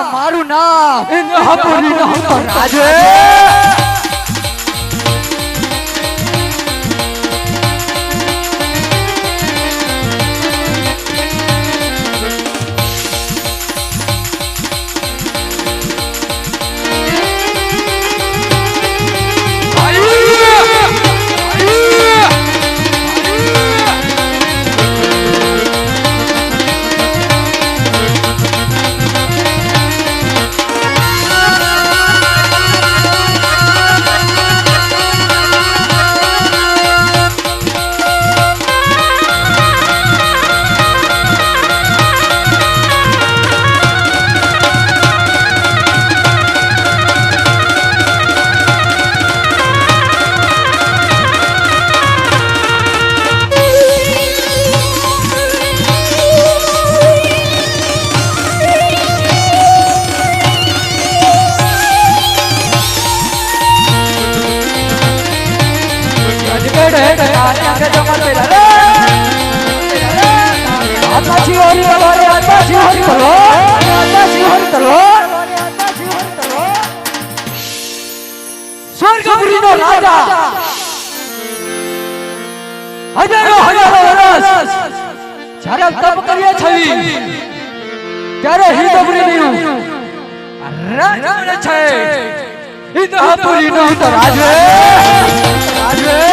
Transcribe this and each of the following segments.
મારું નામ ઇન્દ્રપુરી નો રાજે સ્વર્ગપુરી નો રાજા હજારો વર્ષ જ્યારે તપ કર્યા છે ત્યારે હિન્દપુરી નું રાજ છે હિન્દપુરી નો રાજે રાજે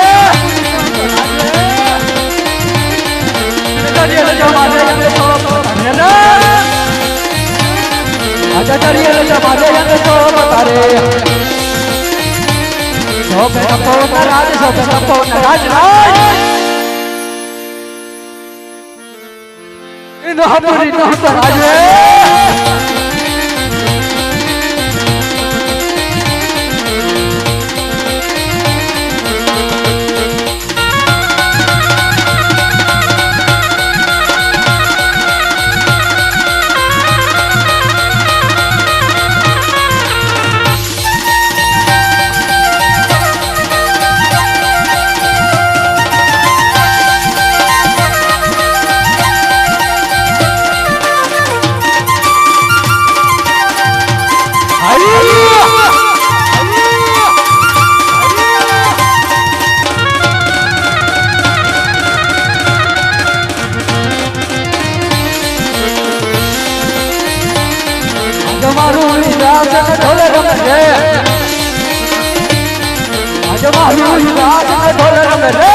जमालू राज में ढोल रंग रे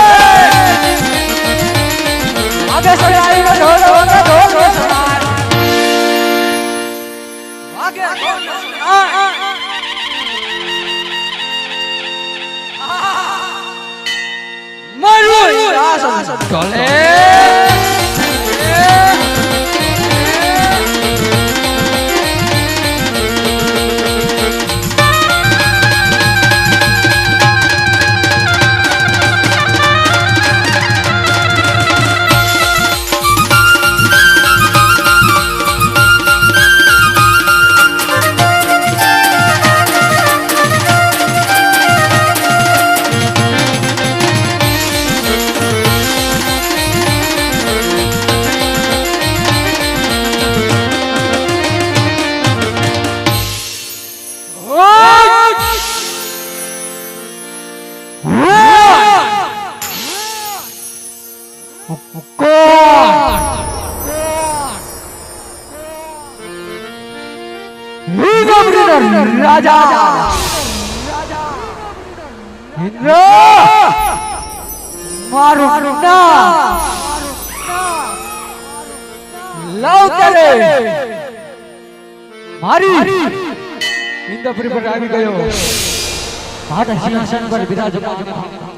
आगे से आई में ढोल सवार आगे मरु राज ढोले राजा इंद्र मारू ना लाव करे मारी इंद्रपुरी पर આવી ગયો માતા સિંહાસન પર બિરાજમાન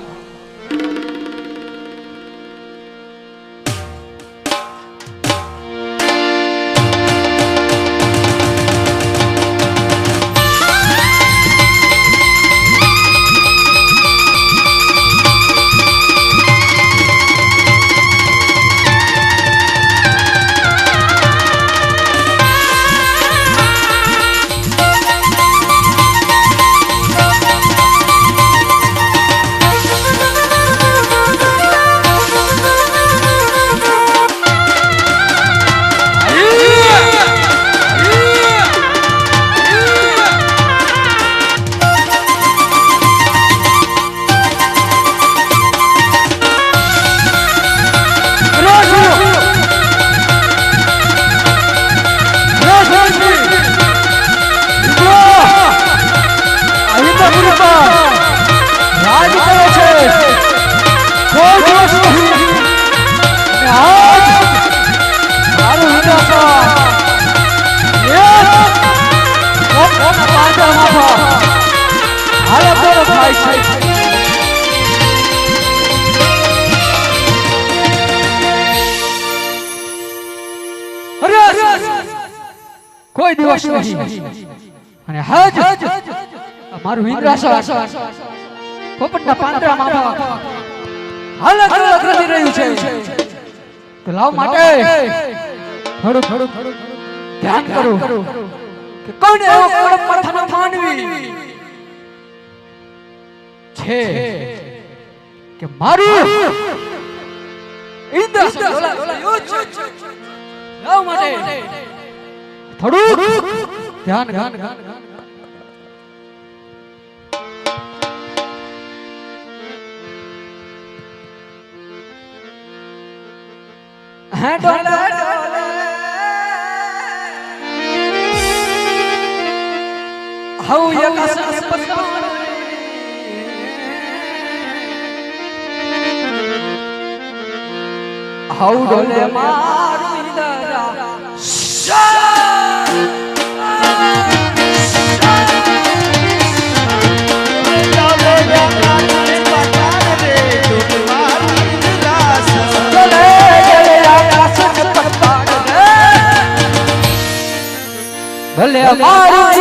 કોઈ દિવસ નહીં અને હજ મારું ઇન્દ્રાસન પોપટના પાંદડામાં હાલત કરી રહ્યું છે તો લાવ માટે થોડું ધ્યાન કરો કે કોણ એવો પરમ પ્રથમ માનવી છે કે મારું ઇન્દ્રાસન ડોલાયું છે લાવ માટે થોડું ધ્યાન હે ડોલે હાઉ યકાસ પતવાન હાઉ ડોલે મારું ઇન્દ્રા ભલે અમારું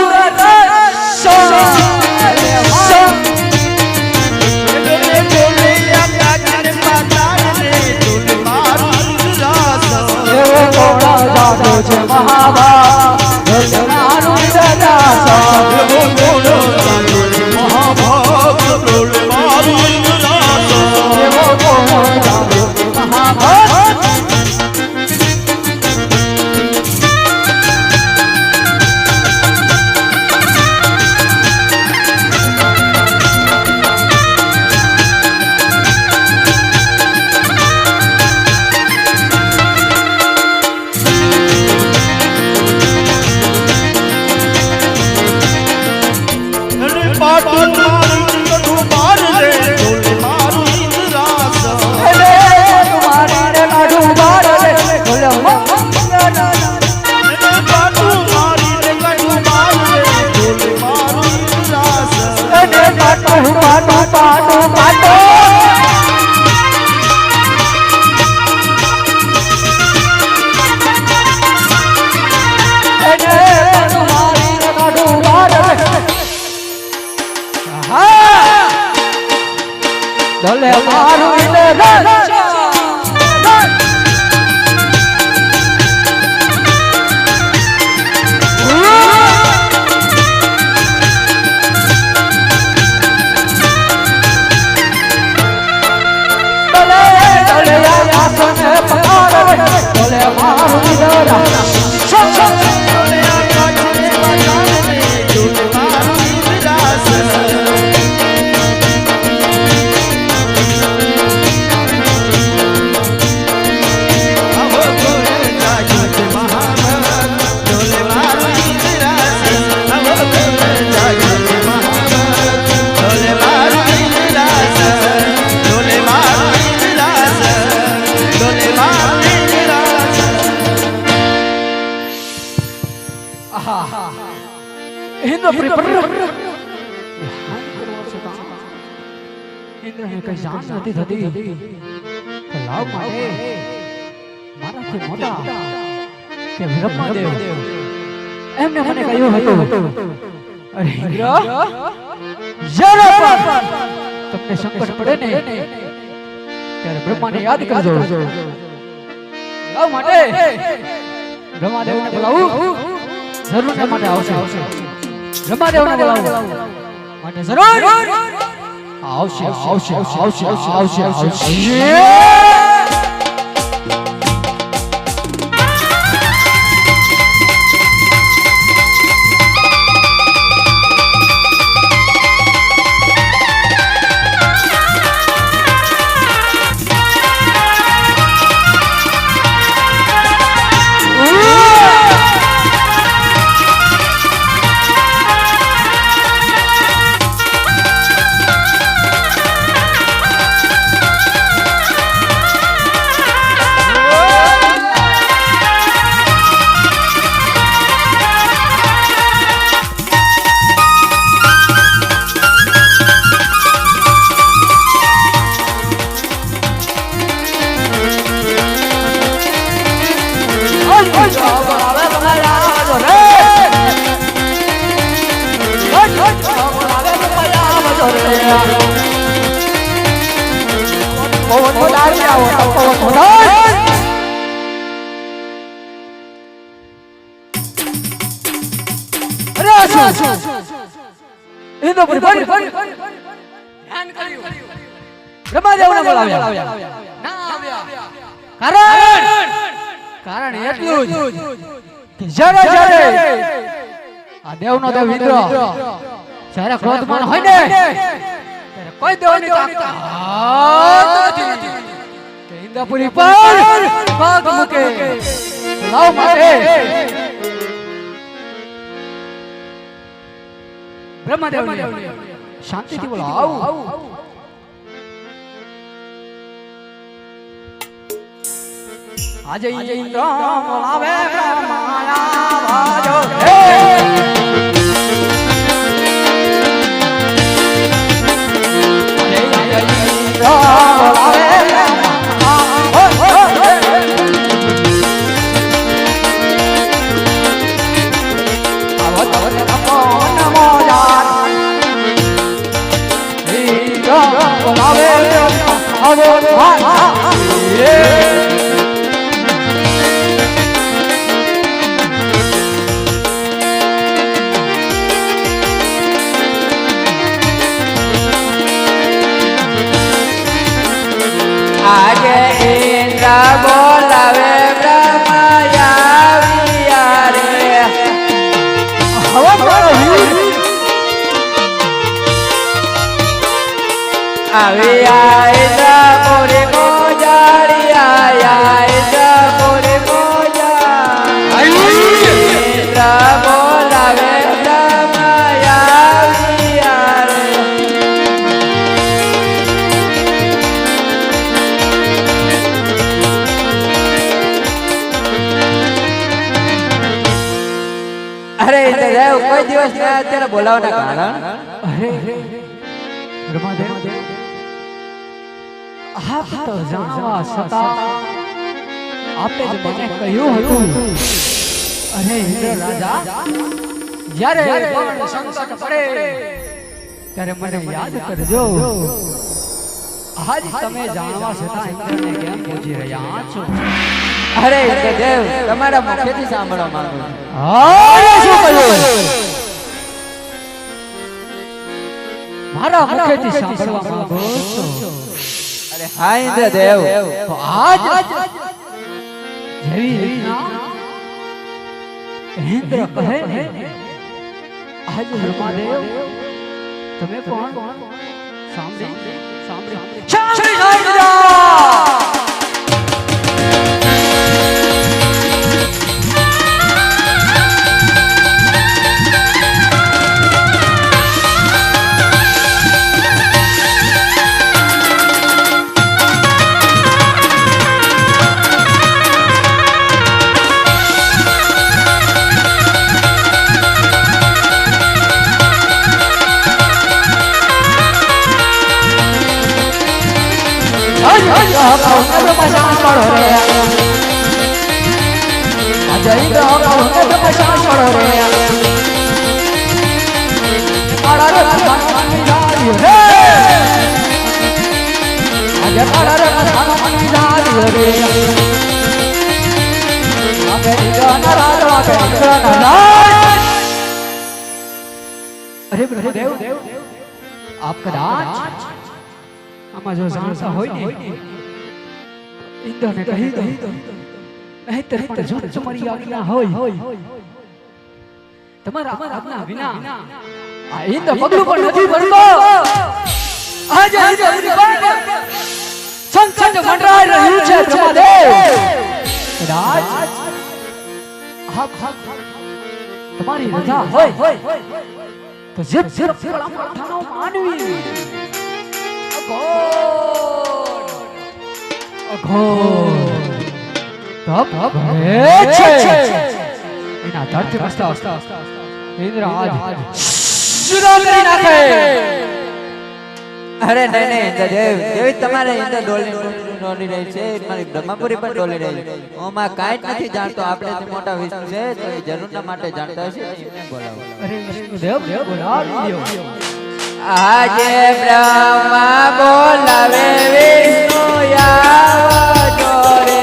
ઇન્દ્રપુરી પર ઇન્દ્રને કઈ જાણ નથી થતી લાવ માટે મારાથી મોટા કે બ્રહ્મદેવ એમને મને કહ્યું હતું અરે ઇન્દ્ર જરા તમને સંકટ પડે ને ત્યારે બ્રહ્માને યાદ કરજો લાવ માટે બ્રહ્મદેવને બોલાવું જરૂર ને માટે આવશે બ્રહ્મદેવને બોલાવું માટે જરૂર આવશે આવશે આવશે આવશે આવશે બ્રહ્મદેવને બોલાવ્યા ના આવ્યા કારણ એટલું જ કે જ્યારે આ દેવનો દેવ ઇન્દ્ર જ્યારે ક્રોધમાન હોય ને ત્યારે કોઈ દેવની તાકાત નથી કે ઇન્દ્રપુરી પર પગ મૂકે લાવ માટે બ્રહ્મદેવને શાંતિથી બોલાવ આજે ઇન્દ્ર બોલાવે બ્રહ્માના વાજો આજે ઇન્દ્ર બોલાવે બ્રહ્મયા રે આવ્યા ઇન્દ્રપુરી મોજાડિયા ઇન્દ્રપુરી મોજા ઇન્દ્ર બોલાવે બ્રહ્મયા રે અરે ઇન્દ્રદેવ કોઈ દિવસ ના અત્યારે બોલાવવાના કારણ અરે બ્રહ્મદેવ આપ તો જાણવા છતાં આપે જ મને કહ્યું હતું અરે ઇન્દ્ર રાજા જ્યારે પણ સંકટ પડે ત્યારે મને યાદ કરજો આજ તમે જાણવા છતાં ઇન્દ્રને કેમ પૂછી રહ્યા છો અરે ઇન્દ્રદેવ તમારા મુખેથી સાંભળવા માંગુ છું અરે શું કહ્યું મારા મુખેથી સાંભળવા માંગો છો અરે હા ઇન્દ્રદેવ તો આજ જેવી રીતના ઇન્દ્ર કહે ને આજ બ્રહ્મદેવ તમે પણ સાંભળી પડો રે કાળા રે માથાની જાળ્યો રે આજે કાળા રે માથાની જાળ્યો રે આગે ઇન્દ્રના રાજ આગે ઇન્દ્રના રાજ અરે બ્રહ્મદેવ આપ કદાચ આમાં જો જાણતા હોય ને ઇન્દ્રને કહી દો નહીંતર પણ જો તમારી આજ્ઞા હોય તમારા આજ્ઞા વિના આ ઇન્દ્ર પગલું પણ નથી ભરતો આજે ઇન્દ્રની પાસે સંકટ મંડરાઈ રહ્યું છે બ્રહ્મદેવ કદાચ તમારી રજા હોય તો જે માથાનો માનવી અઘોર એના ધરતી મસ્તા ઇન્દ્ર આજ શિરો કરી નાખે અરે નહીં ઇન્દ્રદેવ જેવી તમારે ઇન્દ્ર ડોલી રહી છે મારી બ્રહ્મપુરી પણ ડોલી રહી છે ઓમાં કાંઈ જ નથી જાણતો આપણે જે મોટા વિષ્ણુ છે તો એ જરૂરના માટે જાણતા હશે એમને બોલાવો અરે વિષ્ણુદેવ બોલાવી દો આજે બ્રહ્મા બોલાવે વિષ્ણુ આવજો રે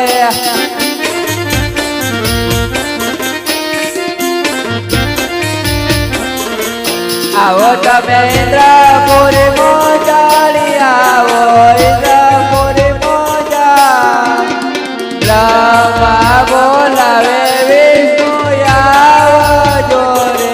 આવો તમે ઇન્દ્રપુરી મોજાળી આવો ઇન્દ્રપુરી મોજા બ્રહ્મા બોલાવે વિષ્ણુ આવજો રે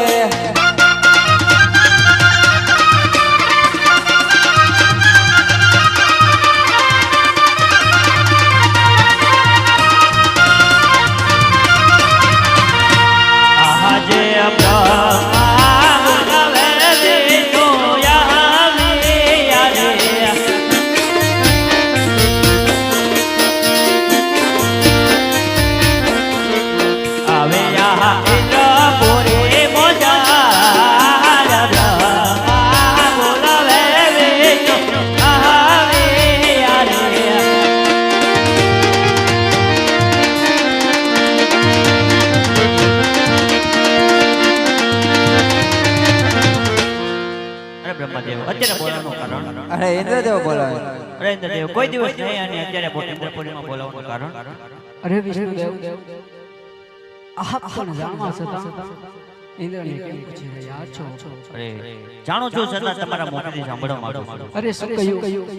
અરે ઇન્દ્રદેવ બોલાવે અરે ઇન્દ્રદેવ કોઈ દિવસ નહીં અને અત્યારે ઇન્દ્રપુરીમાં બોલાવવાનું કારણ અરે વિષ્ણુદેવ આપ પણ જાણવા છતાં ઇન્દ્રને કેમ પૂછી રહ્યા છો અરે જાણો છો છતાં તમારા મુખથી સાંભળવા માંગુ છું અરે શું કહ્યું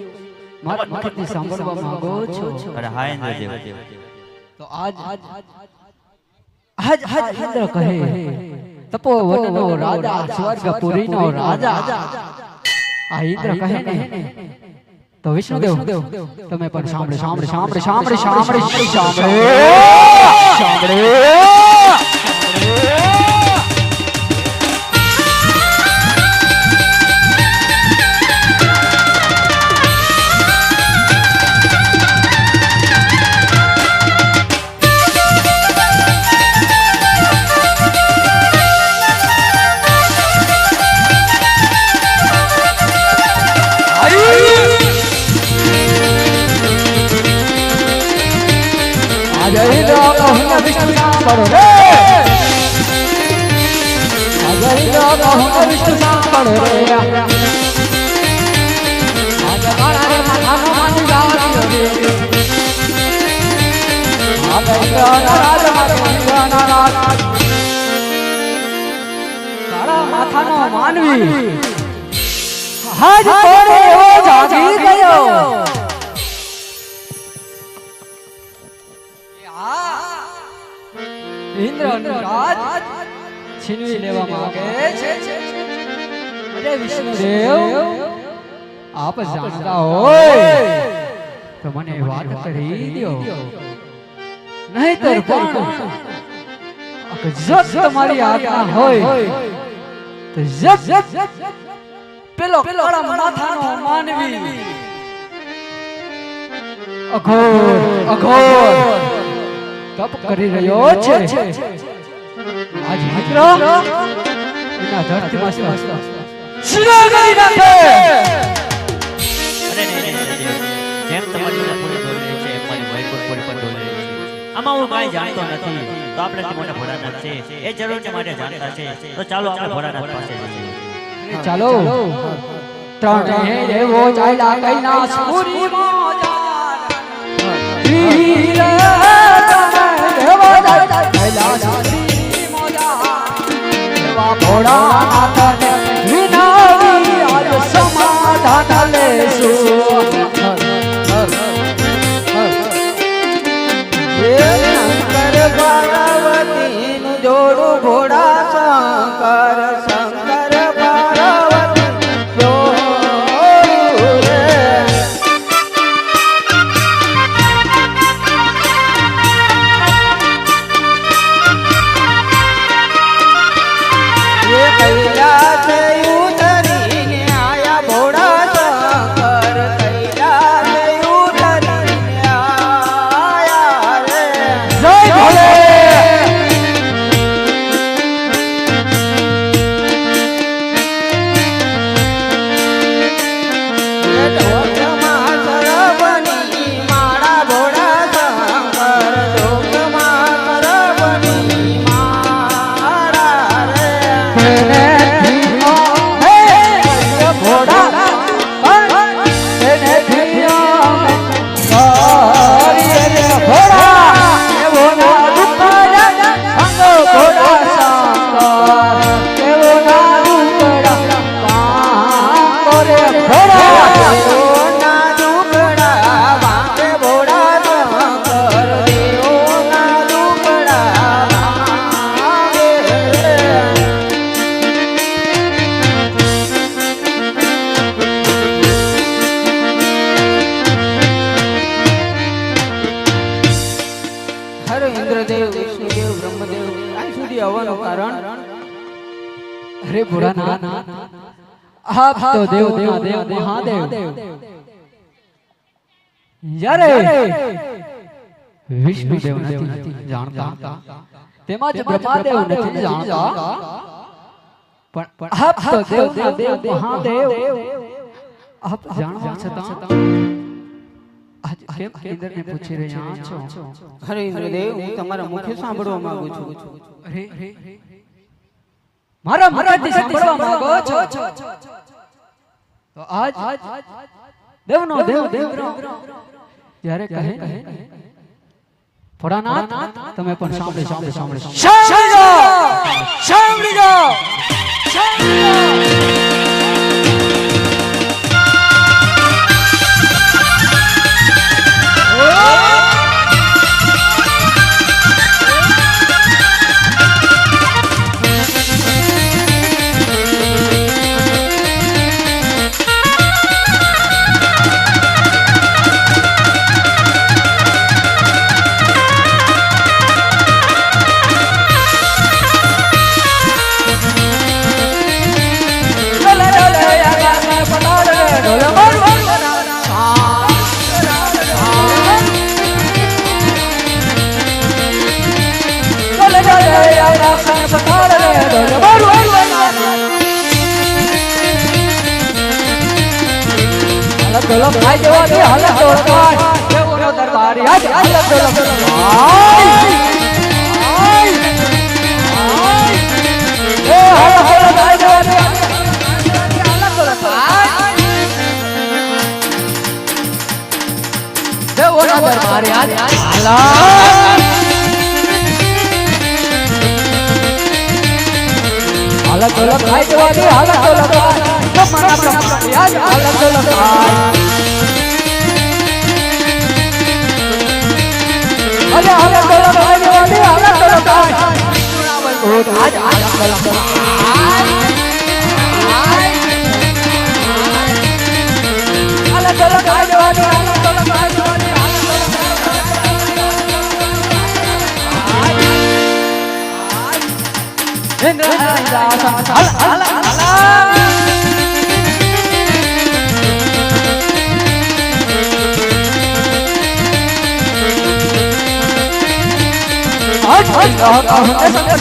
મારા મુખથી સાંભળવા માંગો છો અરે હા ઇન્દ્રદેવ તો આજ ઇન્દ્ર કહે તપોવનનો રાજા સ્વર્ગપુરીનો રાજા આ ઇન્દ્ર કહે ને તો વિષ્ણુદેવ તમે પણ સાંભળે વિષ્ણુ સાંભળો રે આજે મારા રે માથાનો માની જાળ્યો રે આજે ઇન્દ્રના રાજ મારે ઇન્દ્રના રાજ તારા માથાનો માનવી હાજ તોરે એવો જાગી ગયો ઇન્દ્રનું રાજ છીનવી લેવા માંગે છે અરે વિષ્ણુદેવ આપ જાણતા હોય તો મને વાત કરી દો નહીંતર પણ જબ તમારી આજ્ઞા હોય તો જબ પેલો કાળા માથાનો માનવી અઘોર તપ કરી રહ્યો છે આજ મિત્ર એના ધરતીમાં શિરો કરી નાખે અરે નહીં ઇન્દ્રદેવ જેમ તમારી ઇન્દ્રપુરી ડોલી રહી છે એમ મારી મૈપુરપુરી પણ ડોલી રહી છે આમાં હું કાંઈ જાણતો નથી તો આપણે તે મોટા ભોળાનાથ છે એ જરૂર માટે જાણતા છે તો ચાલો આપણે ભોળાનાથ પાસે જઈએ ચાલો ત્રણે દેવો ચાલ્યા કૈલાસ પુરીમાં વીર ત્રણે દેવો ચાલ્યા કૈલાસ પુરીમાં દેવા ભોળાનાથને વિનાવી આજ સમાધાન લેશું શંકર પાર્વતીનું જોડું ભોળા શંકર શંકર પાર્વતી જોડું રે. એ કૈલાસ ઉતરીને આયા ભોળા શંકર કૈલાસ ઉતરીને આયા રે. જય ભોલે લોકમાં સરવણી માળા ભોળા શંકર લોકમાં સરવણી માળા રે. તેને ધીમો હે ભોળા તેને ધીમો કરીએ રે ભોળા એવો ના દુખડા અંગ ભોળા શંકર એવો ના દુખડા પાંગો રે ભોળા દેવોના દુખડા વાંકે ભોળા શંકર દેવોના દુખડા વાંકે રે. હરે ઇન્દ્રદેવ વિષ્ણુદેવ બ્રહ્મદેવ અહીં સુધી આવવાનું કારણ અરે ભોળાનાથ આપ તો દેવ દેવ દેવ મહાદેવ જ્યારે વિષ્ણુદેવ નથી જાણતા તેમજ બ્રહ્માદેવ નથી જાણતા પણ આપ તો દેવ દેવ મહાદેવ આપ જાણવા છતાં આજ કેમ ઇન્દ્રને પૂછી રહ્યા છો હરે ઇન્દ્રદેવ હું તમારા મુખે સાંભળવા માંગુ છું. અરે મારા મુખથી સાંભળવા માંગો છો તો આજ દેવનો દેવ દેવ ત્યારે કહે ભોળાનાથ તમે પણ સાંભળી સાંભળી સાંભળી સાંભળી જાઓ ઢોલક ખાઈ જવાથી હાલત ઢોલક દેવોનો દરબારી આજ હાલત ઢોલક એ હાલત ઢોલક ખાઈ જવાથી હાલત ઢોલક દેવોનો દરબારી આજ હાલત હાલત ઢોલક ખાઈ જવાથી હાલત ઢોલક મારા બ્રહ્મચારી આજ હાલત ઢોલક અરે હાલત ઢોલક ખાઈ જવાથી હાલત ઢોલક આજ હાલત ઢોલક હાલત ઢોલક ખાઈ જવાથી હાલત ઢોલક ખાઈ જવાથી ઇન્દ્ર હાલ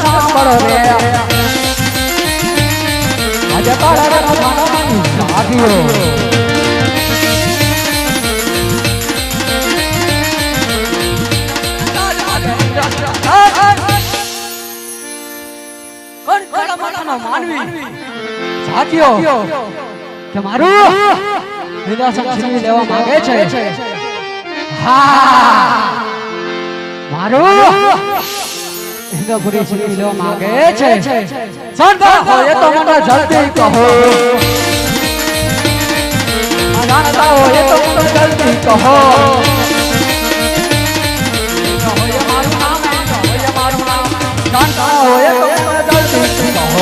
સાંભળો રે આજે તારા ભાગ્યો માથાનો માનવી જાગ્યો કે મારું નિદાસન છીનવી લેવા માંગે છે હા મારું ઇન્દ્રપુરી છીનવી લેવા માંગે છે જાણતા હોય તો મને જલ્દી કહો જાણતા હોય તો મને જલ્દી કહો જાણતા હોય તો મને જલ્દી કહો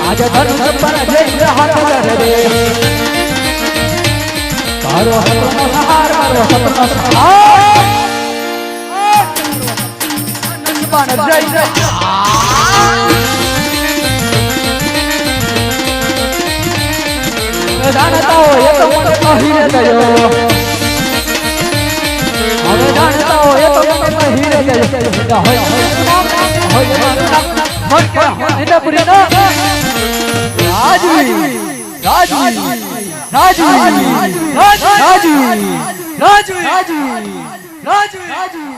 आज धनुष पर जय हाथ धर रे तारो सपना सहार मारो सपना सहार धनुष पर जय जानता हो ये तो मन कही गयो હવે જાણતા હોય તો તમે હીરે ગયો હોય મન કે ઇન્દ્રપુરી નો રાજવી રાજવી રાજવી રાજવી રાજવી રાજવી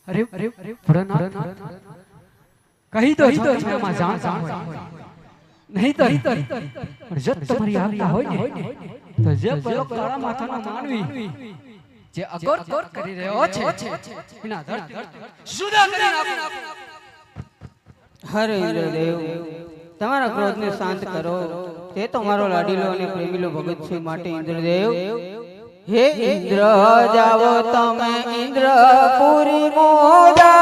અરે અરે ભરનાથ કહી દો માં જાણ નહીં તો જો તમારી આજ્ઞા હોય ને તો જે પેલો કાળા માથાનો માનવી જે અગોર કરી રહ્યો છે એના ધરતી સુધા કરી નાખો હરે ઇન્દ્રદેવ તમારા ક્રોધને શાંત કરો તે તો મારો લાડીલો અને પ્રેમીલો ભગત છે માટે ઇન્દ્રદેવ હે ઇન્દ્ર જાવો તમે ઇન્દ્રપુરી મોજા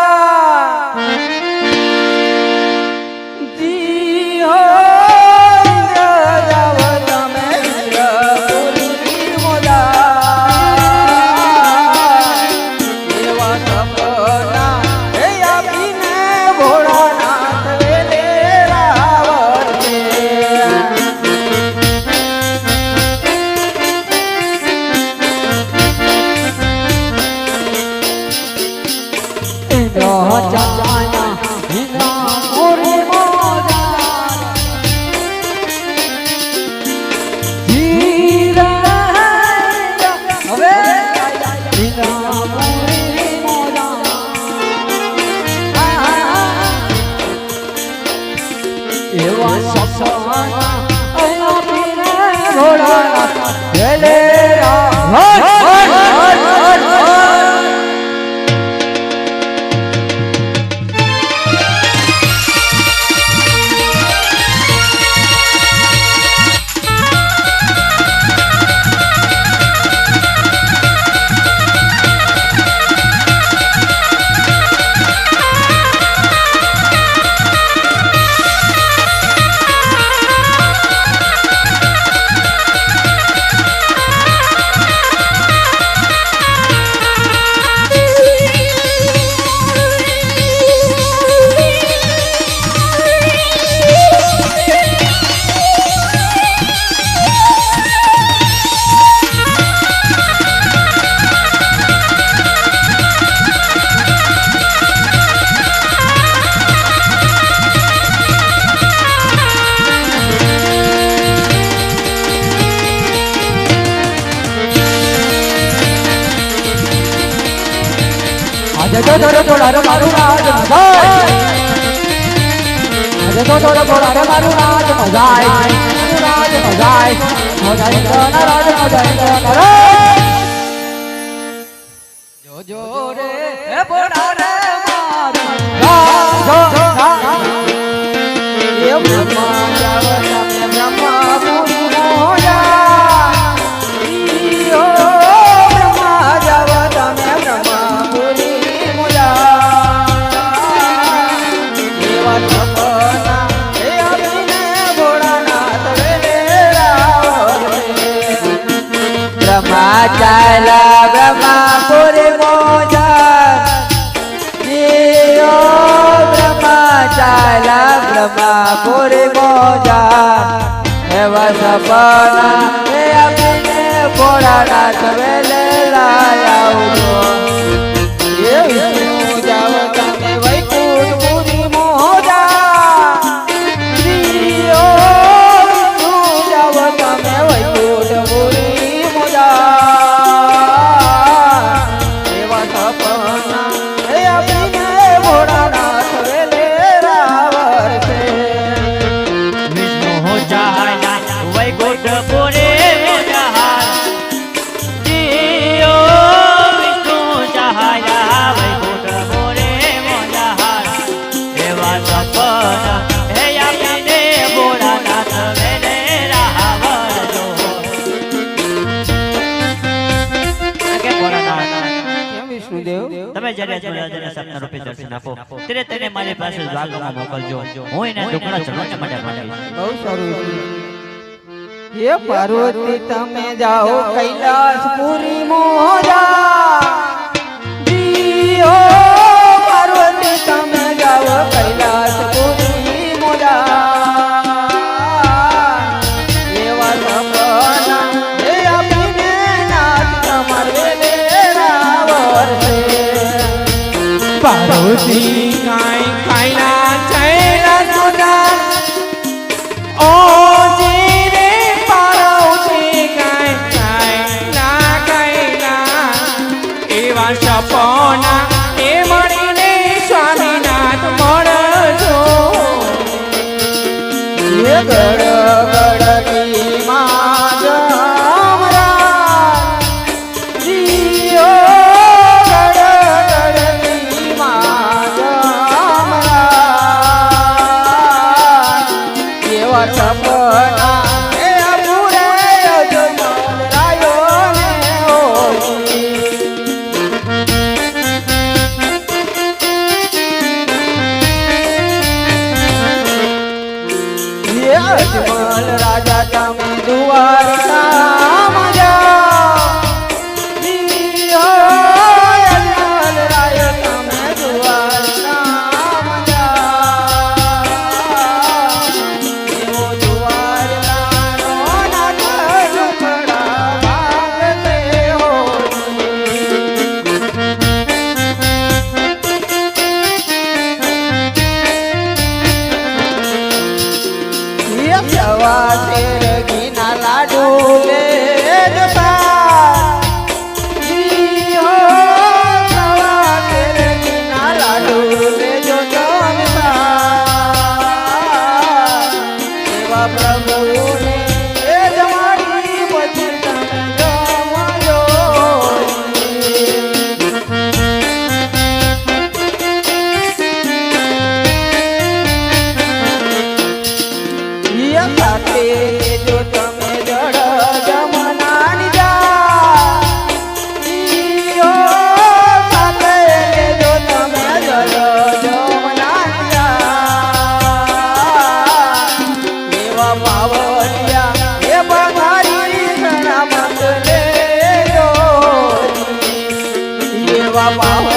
જી હો ચાલા બ્રહ્માપુરી મોજા જીઓ બ્રહ્મા ચાલા બ્રહ્માપુરી મોજા હે એવા સપના એ આપીને ભોળાનાથ વેલે લાયા હે વિષ્ણુ જાવ તમે વૈકુંઠપુરી મોજા શ્રીઓ વિષ્ણુ જાવ તમે વૈકુંઠપુરી મોજા એવા સપના હે આપીને ભોળાનાથ વેલે રાવરસે વિષ્ણુ હો ચાહના વૈકુંઠપુરે મોજાહાર જીઓ વિષ્ણુ ચાહના વૈકુંઠપુરે મોજાહાર એવા સપના હે આપીને ભોળાનાથ વેલે રાવરજો કે ભોળાનાથ કેમ વિષ્ણુદેવ તમે જ્યારે જોડાજને સપના રૂપે દર્શન આપો ત્યારે તેને મારી પાસે દ્વારકામાં મોકલજો હું એના દુખડા ચરણોને માટે માંડીશ બહુ સારું હે પાર્વતી તમે જાઓ કૈલાસપુરી મોજા જીઓ પાર્વતી તમે જાઓ કૈલાસપુરી મોજા એવા સપના હે આપીને નાથ તમારે વેલે રાવરસે પાર્વતી કાઈ કાઈના ચૈલા સુદા ઓ જીરે પાર્વતી કાઈ કાઈના એવા સપના એ મળીને સ્વામીનાથ મળજો હે ગડ ગડની માં જમરા જીઓ ગડ ગડની માં જમરા એવા સપના હે પૂરે અજમરાયો ને હોઈ હે અજમલ રાજા તમે દ્વારકામાં જાઓ જીઓ અજમલ રાય તમે દ્વારકામાં જાઓ એવો દ્વારકાનો નાથ ઝૂંપડા ભાંગતે હોય સવા શેર ઘીના લાડુ લે જતા જીઓ સવા શેર ઘીના લાડુ લેજો જમતા એવા પ્રભુને એ જમાડી પછી તમે જમજો સાથે જો તમે જળ જમનાની જા જીઓ સાથે જો તમે જળ જમનાની જા એવા પાવલિયા એ બધારી સણા મંગલે જો એવા પાવ